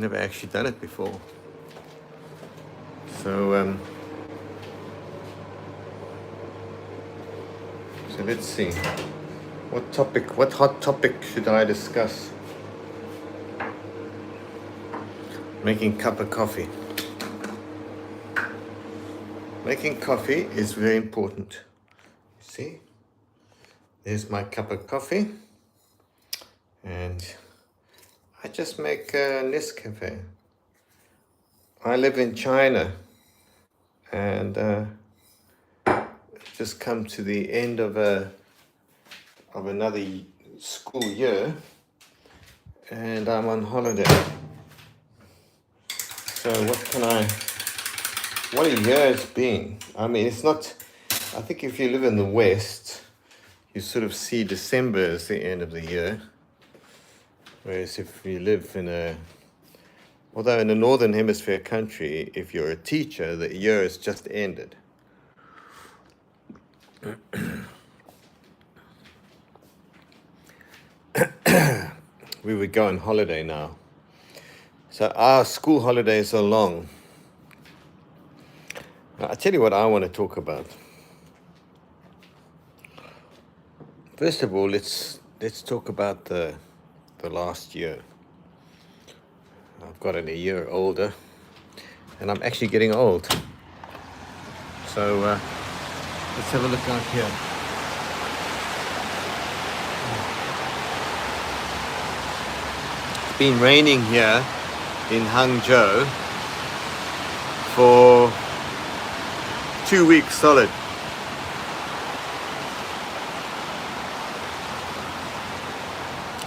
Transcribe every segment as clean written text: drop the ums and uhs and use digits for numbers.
Never actually done it before. So let's see. What hot topic should I discuss? Making cup of coffee. Making coffee is very important. See, there's my cup of coffee, and I just make Nescafe. I live in China, and just come to the end of another school year, and I'm on holiday. So what a year it's been. I mean, it's not, I think if you live in the West, you sort of see December as the end of the year. Whereas if you live although in a Northern Hemisphere country, if you're a teacher, the year has just ended. We would go on holiday now. So our school holidays are long. Now, I'll tell you what I want to talk about. First of all, let's talk about the last year. I've gotten a year older, and I'm actually getting old. So let's have a look out here. It's been raining here in Hangzhou for 2 weeks solid.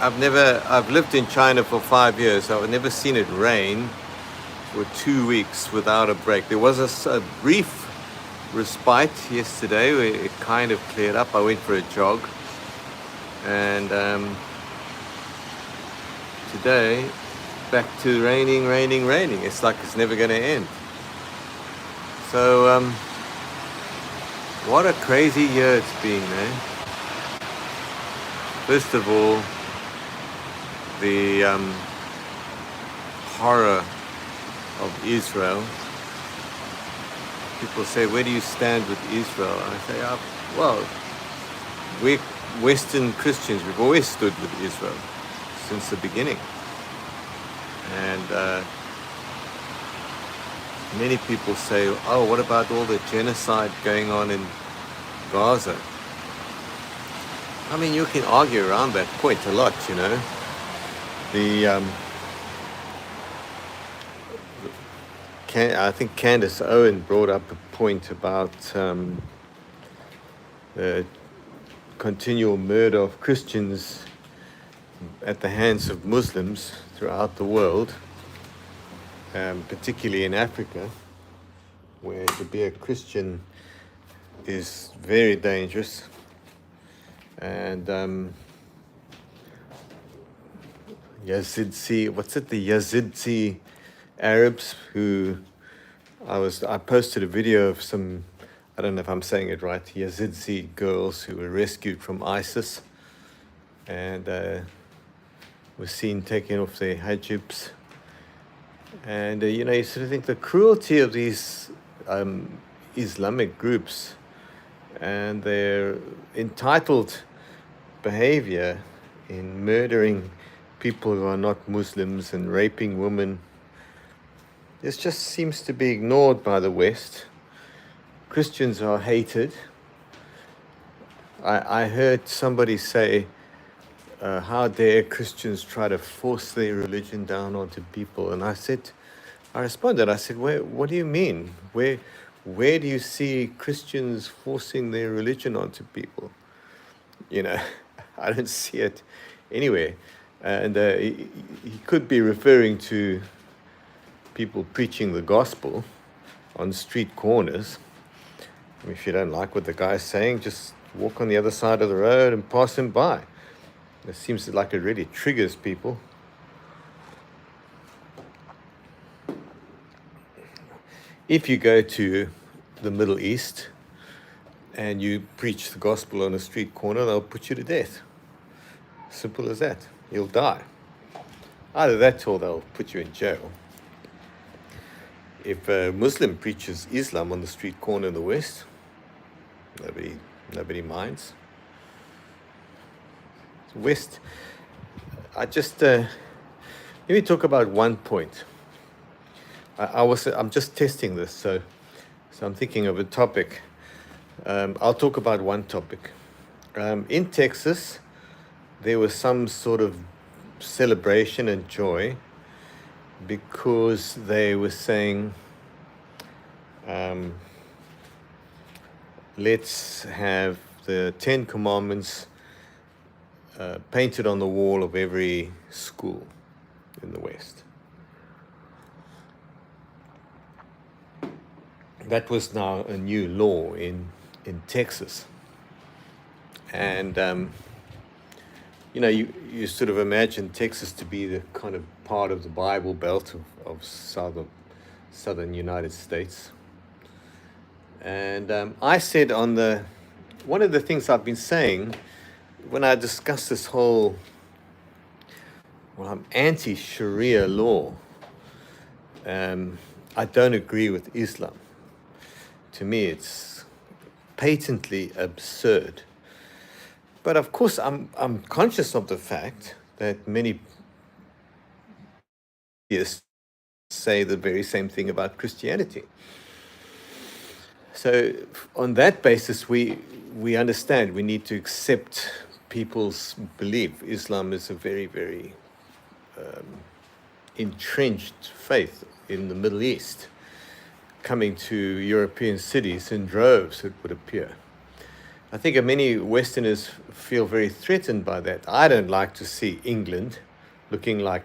I've lived in China for 5 years. I've never seen it rain for 2 weeks without a break. There was a brief respite yesterday where it kind of cleared up. I went for a jog, and today back to raining. It's like it's never going to end. So what a crazy year it's been, eh? First of all, the horror of Israel. People say, where do you stand with Israel? I say, well, we're Western Christians. We've always stood with Israel since the beginning. And many people say, oh, what about all the genocide going on in Gaza? I mean, you can argue around that point a lot, you know. I think Candace Owen brought up a point about the continual murder of Christians at the hands of Muslims throughout the world, particularly in Africa, where to be a Christian is very dangerous. And the Yazidi Arabs who I posted a video of some, I don't know if I'm saying it right, Yazidi girls who were rescued from ISIS and were seen taking off their hijabs. And you know, you sort of think the cruelty of these Islamic groups and their entitled behavior in murdering people who are not Muslims and raping women. This just seems to be ignored by the West. Christians are hated. I heard somebody say, how dare Christians try to force their religion down onto people? And I responded, what do you mean? Where do you see Christians forcing their religion onto people? You know, I don't see it anywhere. And he could be referring to people preaching the gospel on street corners. I mean, if you don't like what the guy's saying, just walk on the other side of the road and pass him by. It seems like it really triggers people. If you go to the Middle East and you preach the gospel on a street corner, they'll put you to death. Simple as that. You'll die. Either that or they'll put you in jail. If a Muslim preaches Islam on the street corner in the West, nobody minds. West, let me talk about one point. I'm just testing this, so I'm thinking of a topic. I'll talk about one topic. In Texas, there was some sort of celebration and joy because they were saying, let's have the 10 Commandments painted on the wall of every school in the West. That was now a new law in Texas. And, you sort of imagine Texas to be the kind of part of the Bible Belt of southern United States. And I said one of the things I've been saying when I discuss this whole, I'm anti-Sharia law. I don't agree with Islam. To me, it's patently absurd. But of course, I'm conscious of the fact that many atheists say the very same thing about Christianity. So on that basis, we understand we need to accept people's belief. Islam is a very, very entrenched faith in the Middle East, coming to European cities in droves, it would appear. I think many Westerners feel very threatened by that. I don't like to see England looking like,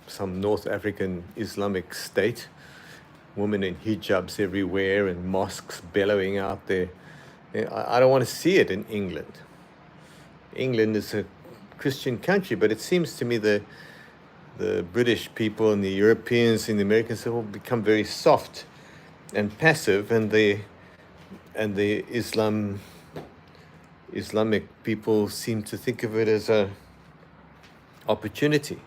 some North African Islamic state, women in hijabs everywhere and mosques bellowing out there. I don't want to see it in England. England is a Christian country, but it seems to me the British people and the Europeans and the Americans have all become very soft and passive, and the Islamic people seem to think of it as a opportunity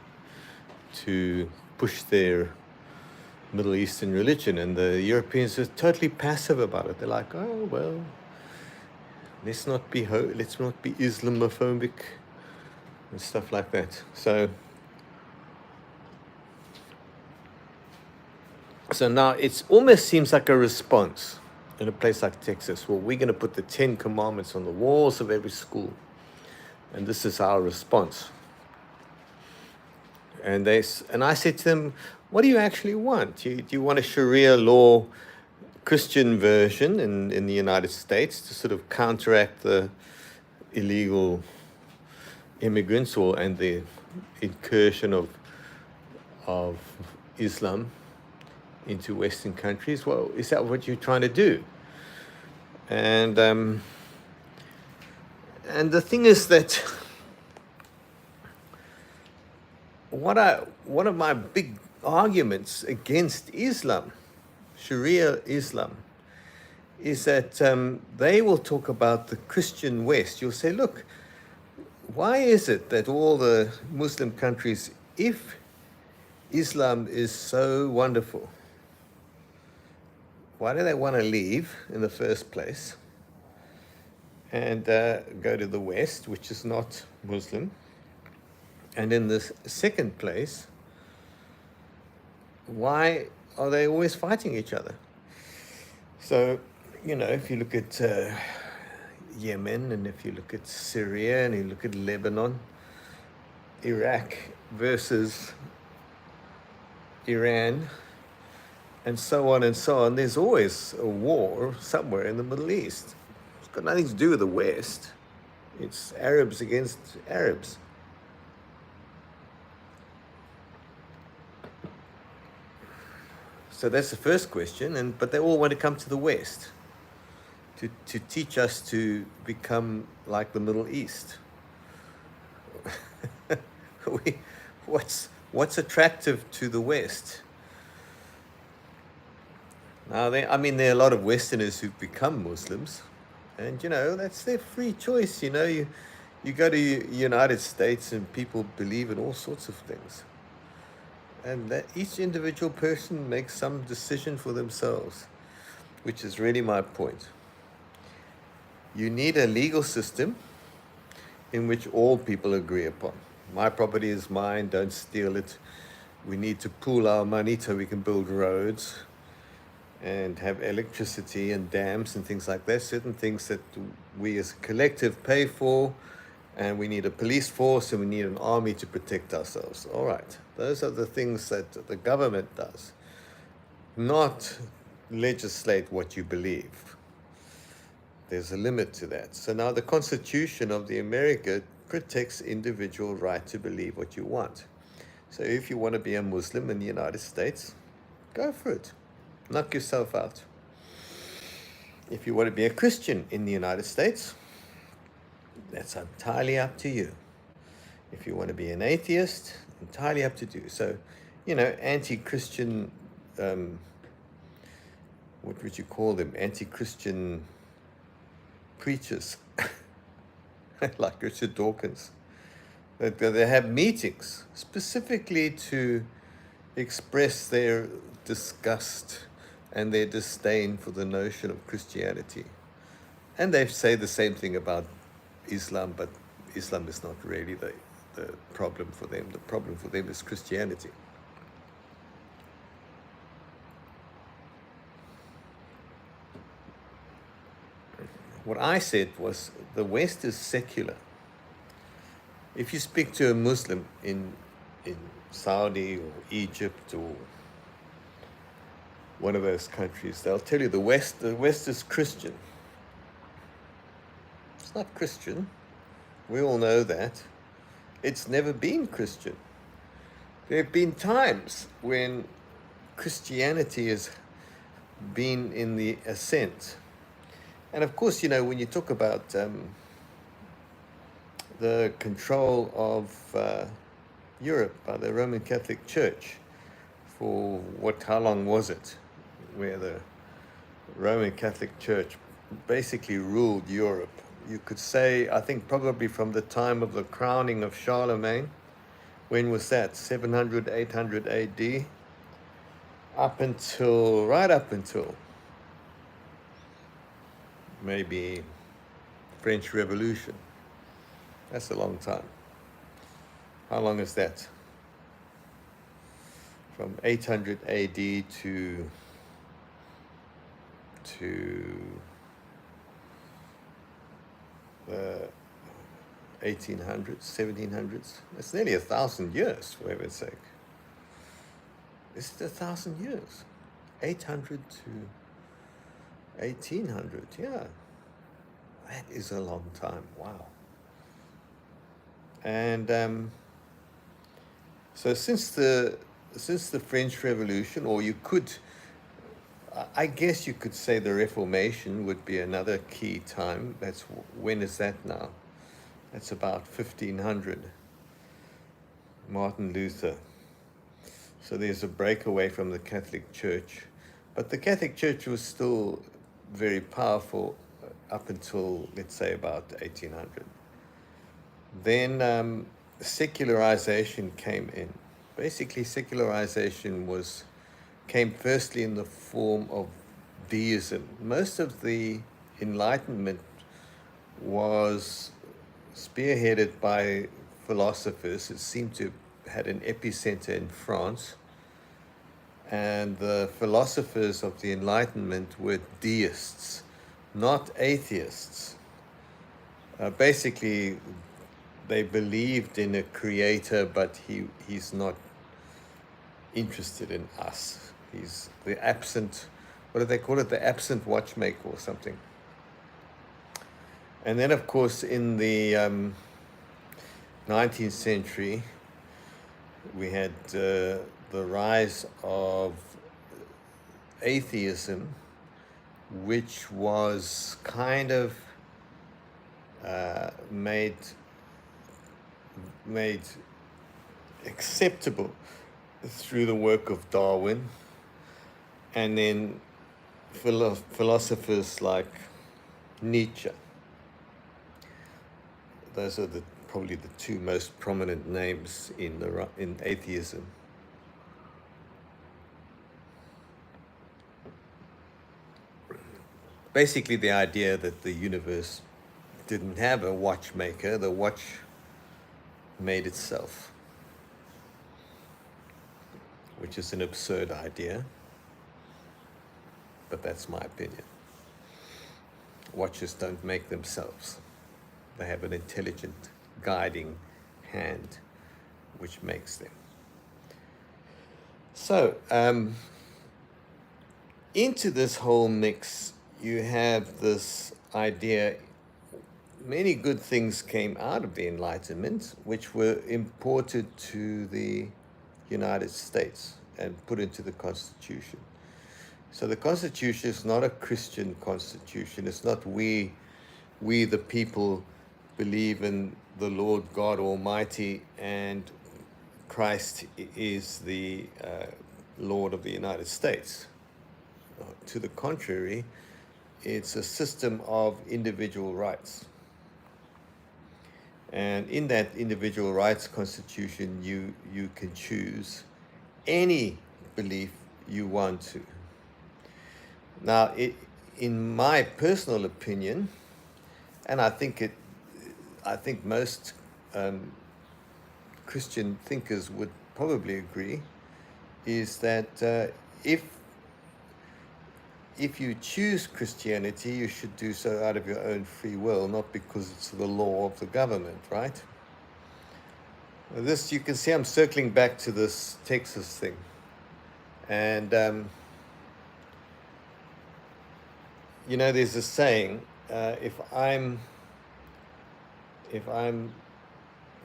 to push their Middle Eastern religion, and the Europeans are totally passive about it. They're like, oh well, let's not be Islamophobic and stuff like that. So now it almost seems like a response in a place like Texas. Well, we're going to put the 10 Commandments on the walls of every school, and this is our response. And I said to them, what do you actually want? Do you want a Sharia law Christian version in the United States to sort of counteract the illegal immigrants and the incursion of Islam into Western countries? Well, is that what you're trying to do? And the thing is that one of my big arguments against Islam, Sharia Islam, is that they will talk about the Christian West. You'll say, look, why is it that all the Muslim countries, if Islam is so wonderful, why do they want to leave in the first place and go to the West, which is not Muslim? And in the second place, why are they always fighting each other? So, if you look at Yemen, and if you look at Syria, and you look at Lebanon, Iraq versus Iran, and so on, there's always a war somewhere in the Middle East. It's got nothing to do with the West. It's Arabs against Arabs. So that's the first question, but they all want to come to the West to teach us to become like the Middle East. What's attractive to the West? Now, there are a lot of Westerners who've become Muslims, and that's their free choice. You You go to United States and people believe in all sorts of things. And that each individual person makes some decision for themselves, which is really my point. You need a legal system in which all people agree upon. My property is mine, don't steal it. We need to pool our money so we can build roads and have electricity and dams and things like that. Certain things that we as a collective pay for, and we need a police force and we need an army to protect ourselves. All right, those are the things that the government does, not legislate what you believe. There's a limit to that. So now the Constitution of the America protects individual right to believe what you want. So if you want to be a Muslim in the United States, go for it. Knock yourself out. If you want to be a Christian in the United States, that's entirely up to you. If you want to be an atheist, entirely up to you. So, anti-Christian, what would you call them? Anti-Christian preachers, like Richard Dawkins. They have meetings specifically to express their disgust and their disdain for the notion of Christianity. And they say the same thing about Islam, but Islam is not really the problem for them. The problem for them is Christianity. What I said was the West is secular. If you speak to a Muslim in Saudi or Egypt or one of those countries, they'll tell you the West is Christian. It's not Christian. We all know that. It's never been Christian. There have been times when Christianity has been in the ascent. And of course, when you talk about the control of Europe by the Roman Catholic Church for how long was it, where the Roman Catholic Church basically ruled Europe. You could say, I think probably from the time of the crowning of Charlemagne. When was that? 700, 800 AD? Right up until maybe French Revolution. That's a long time. How long is that? From 800 AD to 1800s, 1700s. It's nearly 1,000 years, for heaven's sake. It's 1,000 years. 800 to 1800, yeah. That is a long time, wow. And so since the French Revolution, or I guess you could say the Reformation would be another key time. When is that now? That's about 1500. Martin Luther. So there's a breakaway from the Catholic Church. But the Catholic Church was still very powerful up until, let's say, about 1800. Then secularization came in. Basically, secularization came firstly in the form of deism. Most of the Enlightenment was spearheaded by philosophers. It seemed to have had an epicenter in France. And the philosophers of the Enlightenment were deists, not atheists. Basically, they believed in a creator, but he's not interested in us. He's the absent, what do they call it? The absent watchmaker or something. And then, of course, in the 19th century, we had the rise of atheism, which was kind of made acceptable through the work of Darwin, and then philosophers like Nietzsche. those are probably the two most prominent names in atheism. Basically, the idea that the universe didn't have a watchmaker, the watch made itself, which is an absurd idea, but that's my opinion. Watches don't make themselves. They have an intelligent guiding hand which makes them. So, into this whole mix, you have this idea. Many good things came out of the Enlightenment, which were imported to the United States and put into the Constitution. So the Constitution is not a Christian constitution. It's not we the people believe in the Lord God Almighty and Christ is the Lord of the United States. To the contrary, it's a system of individual rights. And in that individual rights constitution, you can choose any belief you want to. Now, in my personal opinion, and I think most Christian thinkers would probably agree, is that if you choose Christianity, you should do so out of your own free will, not because it's the law of the government, right? This, you can see I'm circling back to this Texas thing. And, there's a saying, if I'm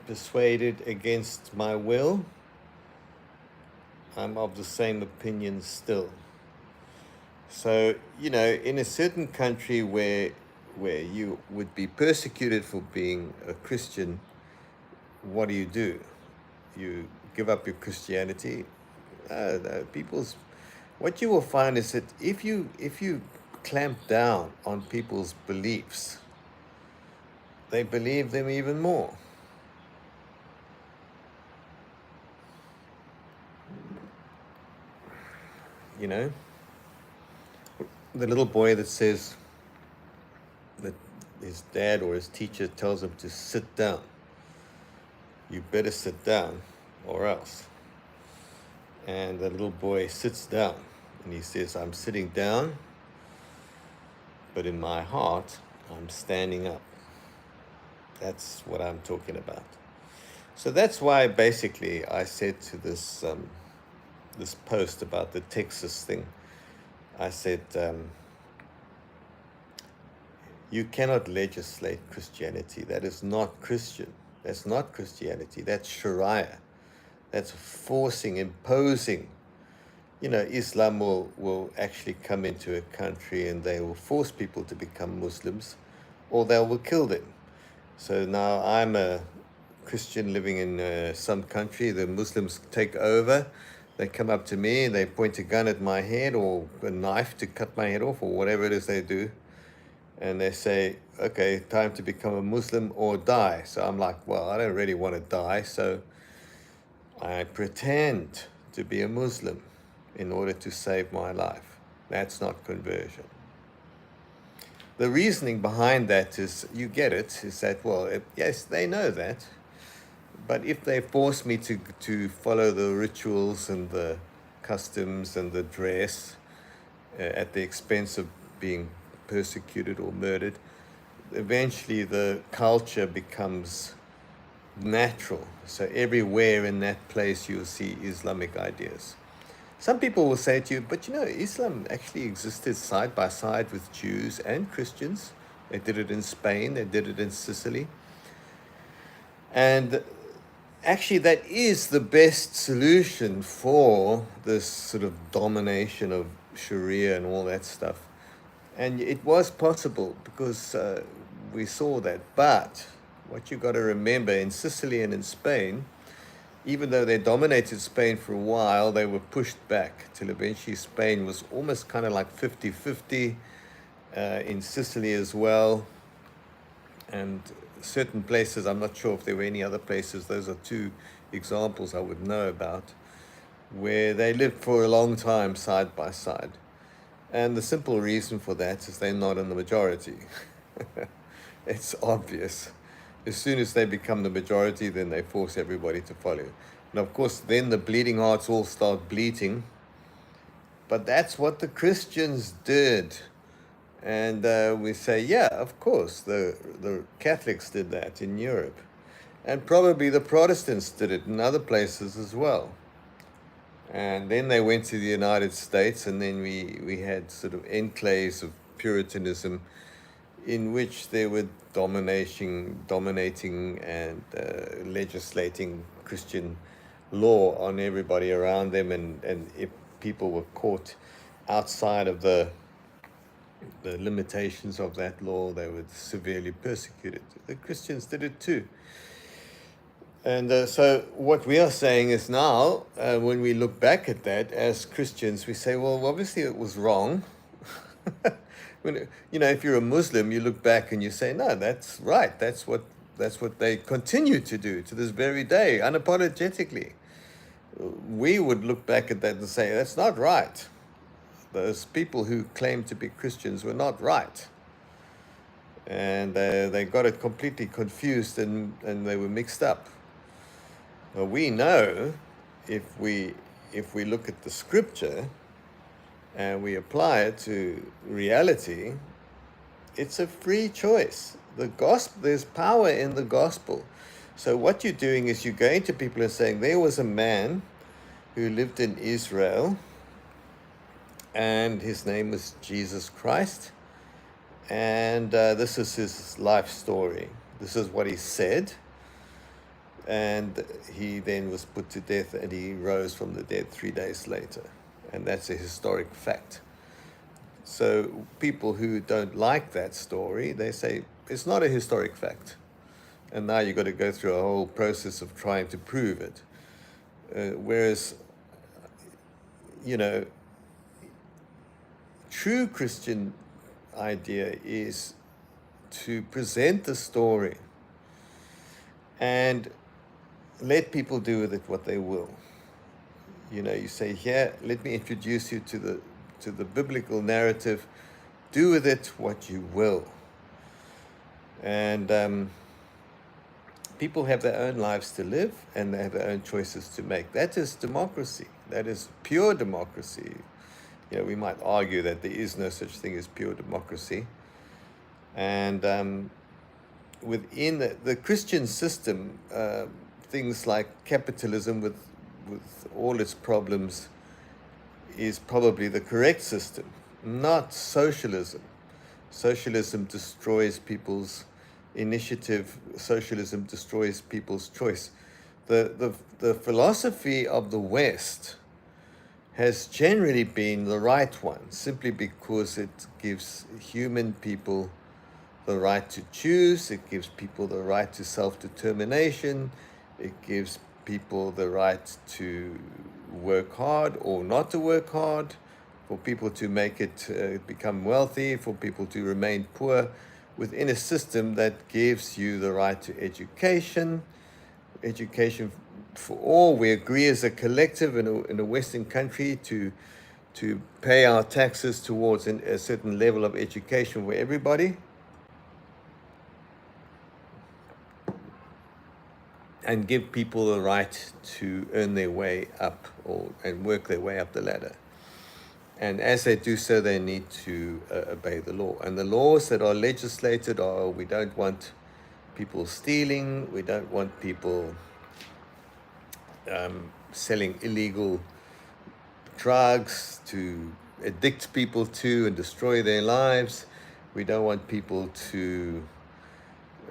persuaded against my will, I'm of the same opinion still. So, in a certain country where you would be persecuted for being a Christian, what do? You give up your Christianity. What you will find is that if you clamp down on people's beliefs, they believe them even more. The little boy that says that his dad or his teacher tells him to sit down. You better sit down or else. And the little boy sits down and he says, I'm sitting down, but in my heart, I'm standing up. That's what I'm talking about. So that's why basically I said to this post about the Texas thing, I said, you cannot legislate Christianity. That is not Christian. That's not Christianity. That's Sharia. That's forcing, imposing. Islam will actually come into a country and they will force people to become Muslims, or they will kill them. So now I'm a Christian living in some country. The Muslims take over. They come up to me, they point a gun at my head or a knife to cut my head off or whatever it is they do. And they say, okay, time to become a Muslim or die. So I'm like, well, I don't really want to die. So I pretend to be a Muslim in order to save my life. That's not conversion. The reasoning behind that is, you get it, is that, well, yes, they know that. But if they force me to follow the rituals and the customs and the dress at the expense of being persecuted or murdered, eventually the culture becomes natural. So everywhere in that place you'll see Islamic ideas. Some people will say to you, but Islam actually existed side by side with Jews and Christians. They did it in Spain, they did it in Sicily. And actually, that is the best solution for this sort of domination of Sharia and all that stuff. And it was possible because we saw that. But what you've got to remember, in Sicily and in Spain, even though they dominated Spain for a while, they were pushed back till eventually Spain was almost kind of like 50-50 in Sicily as well. And certain places, I'm not sure if there were any other places, those are two examples I would know about, where they lived for a long time side by side. And the simple reason for that is they're not in the majority. It's obvious. As soon as they become the majority, then they force everybody to follow. And of course, then the bleeding hearts all start bleating. But that's what the Christians did. And we say, yeah, of course, the Catholics did that in Europe. And probably the Protestants did it in other places as well. And then they went to the United States, and then we had sort of enclaves of Puritanism in which they were dominating and legislating Christian law on everybody around them. And if people were caught outside of the limitations of that law, they were severely persecuted. The Christians did it too. And so what we are saying is now, when we look back at that as Christians, we say, well, obviously it was wrong. When, if you're a Muslim, you look back and you say, no, that's right. That's what they continue to do to this very day, unapologetically. We would look back at that and say, that's not right. Those people who claim to be Christians were not right. And they got it completely confused and they were mixed up. Well, we know if we look at the scripture and we apply it to reality, it's a free choice. The gospel, there's power in the gospel. So what you're doing is you're going to people and saying, there was a man who lived in Israel, and his name was Jesus Christ, and this is his life story. This is what he said. And he then was put to death, and he rose from the dead 3 days later. And that's a historic fact. So people who don't like that story, they say, it's not a historic fact. And now you've got to go through a whole process of trying to prove it. Whereas, true Christian idea is to present the story and let people do with it what they will. You say, here, let me introduce you to the biblical narrative. Do with it what you will. And people have their own lives to live, and they have their own choices to make. That is democracy. That is pure democracy. We might argue that there is no such thing as pure democracy. And within the Christian system, things like capitalism with all its problems is probably the correct system, not socialism. Socialism destroys people's initiative. Socialism destroys people's choice. The philosophy of the West has generally been the right one, simply because it gives human people the right to choose. It gives people the right to self-determination. It gives people the right to work hard or not to work hard, for people to make it become wealthy, for people to remain poor, within a system that gives you the right to education for all. We agree as a collective in a Western country to pay our taxes towards a certain level of education for everybody. And give people the right to earn their way up and work their way up the ladder. And as they do so, they need to obey the law. And the laws that are legislated are, we don't want people stealing, we don't want people selling illegal drugs to addict people to and destroy their lives. We don't want people to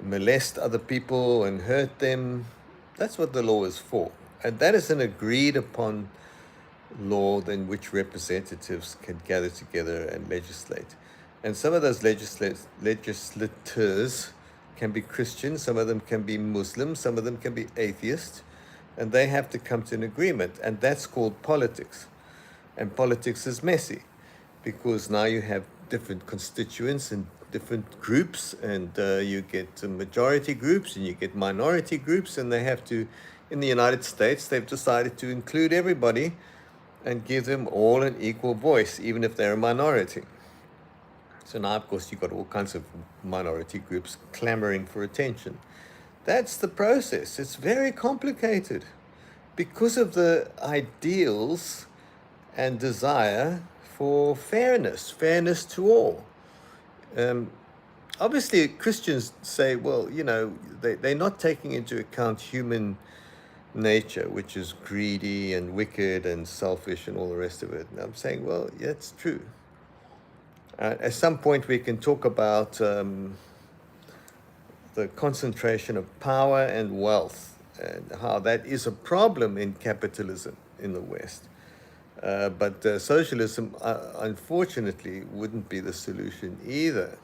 molest other people and hurt them. That's what the law is for. And that is an agreed upon law in which representatives can gather together and legislate. And some of those legislators can be Christian, some of them can be Muslim, some of them can be atheist, and they have to come to an agreement. And that's called politics. And politics is messy, because now you have different constituents and different groups, and you get majority groups and you get minority groups, and they have to, in the United States, they've decided to include everybody and give them all an equal voice, even if they're a minority. So now, of course, you've got all kinds of minority groups clamoring for attention. That's the process. It's very complicated because of the ideals and desire for fairness to all. Obviously, Christians say, well, they're not taking into account human nature, which is greedy and wicked and selfish and all the rest of it. And I'm saying, well, yeah, it's true. At some point, we can talk about the concentration of power and wealth and how that is a problem in capitalism in the West. But socialism, unfortunately, wouldn't be the solution either.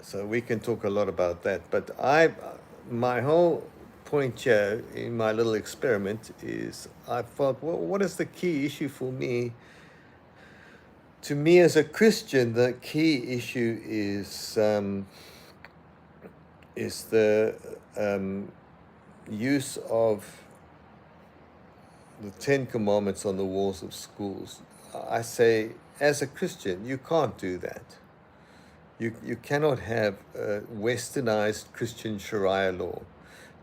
So we can talk a lot about that. But my whole point here in my little experiment is I thought, well, what is the key issue for me? To me, as a Christian, the key issue is the use of the Ten Commandments on the walls of schools. I say, as a Christian, you can't do that. You cannot have a westernized Christian Sharia law.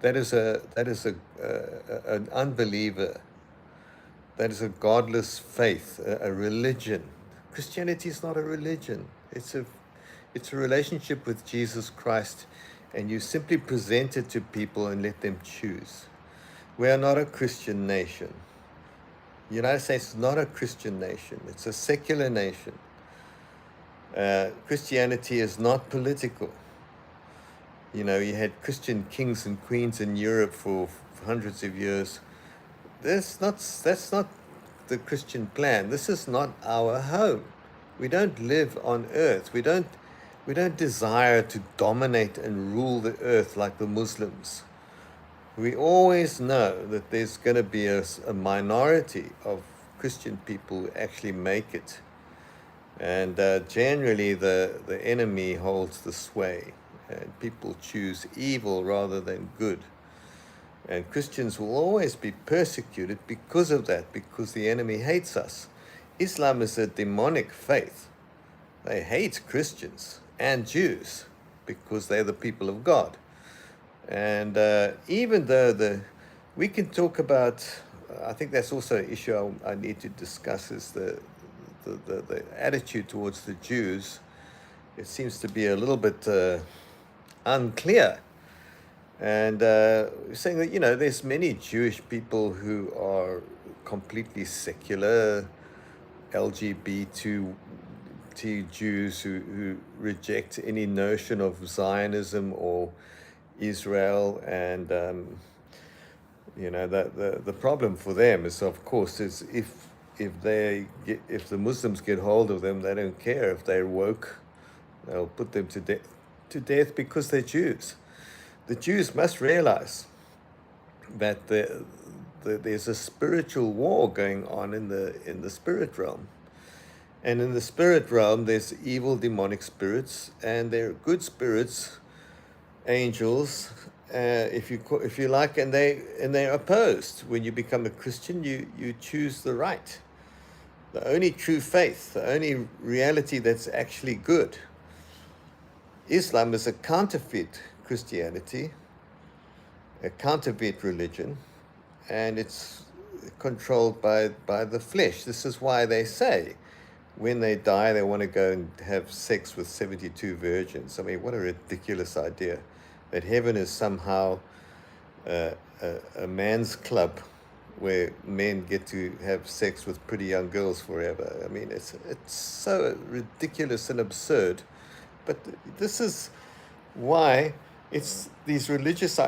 That is an unbeliever. That is a godless faith, a religion. Christianity is not a religion. It's a relationship with Jesus Christ, and you simply present it to people and let them choose. We are not a Christian nation. The United States is not a Christian nation. It's a secular nation. Christianity is not political. You had Christian kings and queens in Europe for hundreds of years. That's not the Christian plan. This is not our home. We don't live on earth. We don't desire to dominate and rule the earth like the Muslims. We always know that there's going to be a minority of Christian people who actually make it. And generally the enemy holds the sway, and people choose evil rather than good. And Christians will always be persecuted because of that, because the enemy hates us. Islam is a demonic faith. They hate Christians and Jews because they're the people of God. And even though we can talk about, I think that's also an issue I need to discuss, is the attitude towards the Jews. It seems to be a little bit unclear. And saying that, there's many Jewish people who are completely secular, LGBT Jews who reject any notion of Zionism or Israel. And, the problem for them is, of course, is if the Muslims get hold of them, they don't care if they're woke. They'll put them to death because they're Jews. The Jews must realize that there's a spiritual war going on in the spirit realm. And in the spirit realm, there's evil demonic spirits, and there are good spirits, angels, if you like, and they're opposed. When you become a Christian, you choose the right, the only true faith, the only reality that's actually good. Islam is a counterfeit Christianity, a counterfeit religion, and it's controlled by the flesh. This is why they say when they die, they want to go and have sex with 72 virgins. I mean, what a ridiculous idea, that heaven is somehow a man's club where men get to have sex with pretty young girls forever. I mean, it's so ridiculous and absurd. But this is why these religious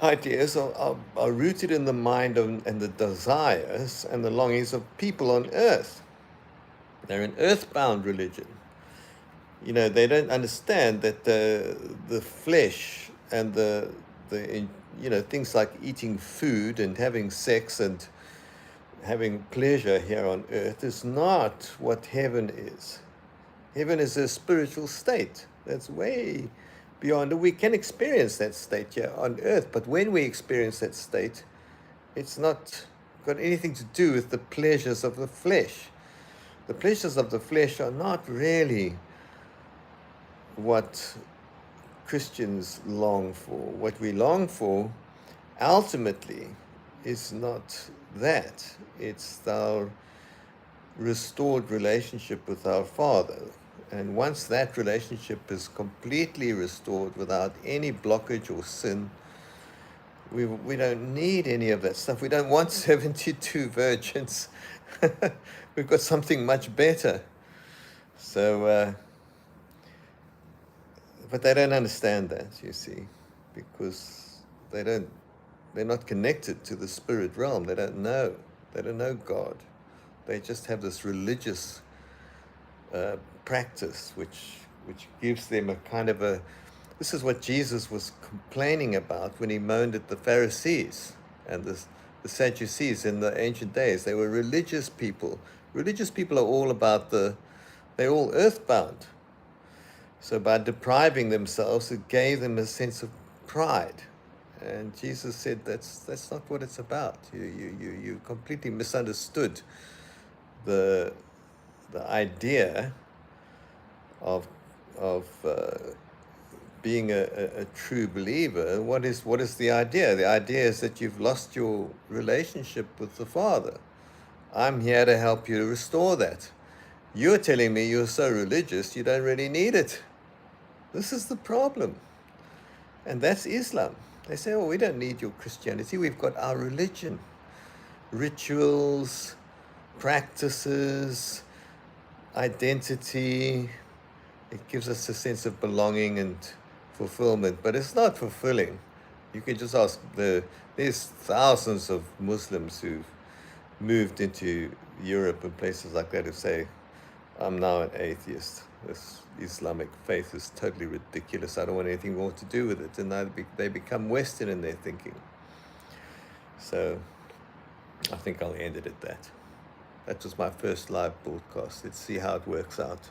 ideas are rooted in the mind and the desires and the longings of people on earth. They're an earthbound religion. They don't understand that the flesh and the things like eating food and having sex and having pleasure here on earth is not what heaven is. Heaven is a spiritual state that's way beyond. We can experience that state here on earth, but when we experience that state, it's not got anything to do with the pleasures of the flesh. The pleasures of the flesh are not really what Christians long for. What we long for ultimately is not that. It's our restored relationship with our Father. And once that relationship is completely restored without any blockage or sin, we don't need any of that stuff. We don't want 72 virgins. We've got something much better. So, but they don't understand that, you see, because they're not connected to the spirit realm. They don't know God. They just have this religious practice, which gives them a kind of a. This is what Jesus was complaining about when he moaned at the Pharisees and the Sadducees in the ancient days. They were religious people. Religious people are all about they're all earthbound. So by depriving themselves, it gave them a sense of pride. And Jesus said that's not what it's about. You completely misunderstood the idea of being a true believer. What is the idea? The idea is that you've lost your relationship with the Father. I'm here to help you restore that. You're telling me you're so religious, you don't really need it. This is the problem. And that's Islam. They say, oh, we don't need your Christianity. We've got our religion. Rituals, practices, identity. It gives us a sense of belonging and fulfillment, but it's not fulfilling. You can just ask there's thousands of Muslims who've moved into Europe and places like that who say, I'm now an atheist. This Islamic faith is totally ridiculous. I don't want anything more to do with it. And they become Western in their thinking. So I think I'll end it at that. That was my first live broadcast. Let's see how it works out.